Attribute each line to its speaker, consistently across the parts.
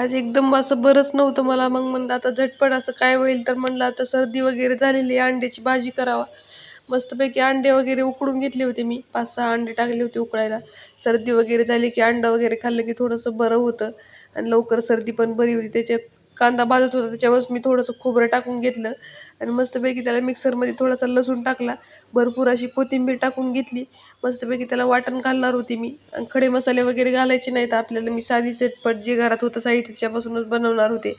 Speaker 1: आज एकदम असं बरंच नव्हतं मला. मग म्हणलं आता झटपट असं काय होईल, तर म्हणलं आता सर्दी वगैरे झालेली आहे, अंड्याची भाजी करावा. मस्तपैकी अंडे वगैरे उकडून घेतले होते मी. 5-6 अंडे टाकले होते उकळायला. सर्दी वगैरे झाली की अंडं वगैरे खाल्लं की थोडंसं बरं होतं आणि लवकर सर्दी पण बरी होती. त्याच्यात कांदा भाजत होता त्याच्यावरच मी थोडंसं खोबरं टाकून घेतलं आणि मस्तपैकी त्याला मिक्सरमध्ये थोडासा लसूण टाकला. भरपूर अशी कोथिंबीर टाकून घेतली. मस्तपैकी त्याला वाटण घालणार होती मी आणि खडे मसाले वगैरे घालायचे नाहीत आपल्याला. मी साधी झटपट जे घरात होतं साहित्य त्याच्यापासूनच बनवणार होते.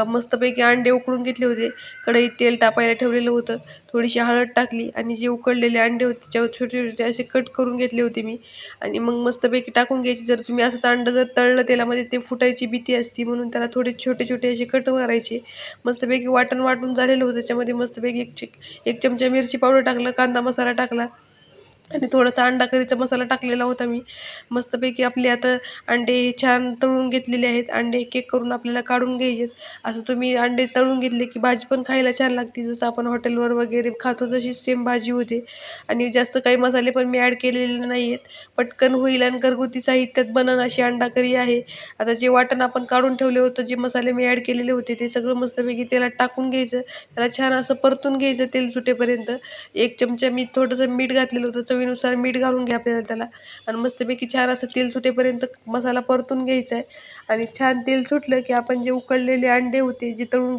Speaker 1: मस्तपैकी अंडे उकडून घेतले होते. कढईत तेल तापायला ठेवलेलं होतं. थोडीशी हळद टाकली आणि जे उकडलेले अंडे होते त्याच्यावर छोटे-छोटे असे कट करून घेतले होते मी आणि मग मस्तपैकी टाकून घ्यायची. जर तुम्ही असंच अंडं जर तळलं तेलामध्ये ते फुटायची भीती असते, म्हणून त्याला थोडे छोटे-छोटे असे कट करायचे. मस्तपैकी वाटण वाटून झालेलं होतं. त्याच्यामध्ये मस्तपैकी एक चमचा मिरची पावडर टाकलं, कांदा मसाला टाकला आणि थोडासा अंडा करीचा मसाला टाकलेला होता मी. मस्तपैकी आपले आता अंडे छान तळून घेतलेले आहेत. अंडे एक-एक करून आपल्याला काढून घ्यायचे. असं तुम्ही अंडे तळून घेतले की भाजी पण खायला छान लागते. जसं आपण हॉटेलवर वगैरे खातो तशीच सेम भाजी होते आणि जास्त काही मसाले पण मी ॲड केलेले नाही आहेत. पटकन होईल आणि घरगुती साहित्यात बनन अशी अंडा करी आहे. आता जे वाटण आपण काढून ठेवलं होतं, जे मसाले मी ॲड केलेले होते, ते सगळं मस्तपैकी तेलात टाकून घ्यायचं. त्याला छान असं परतून घ्यायचं तेल सुटेपर्यंत. 1 चमचा मी थोडंसं मीठ घातलेलं होतं. चवीनुसार मीठ घालून घ्या आपल्याला त्याला आणि मस्तपैकी छान असं तेल सुटेपर्यंत मसाला परतून घ्यायचा आहे आणि छान तेल सुटलं की आपण जे उकडलेले अंडे होते, जे तळून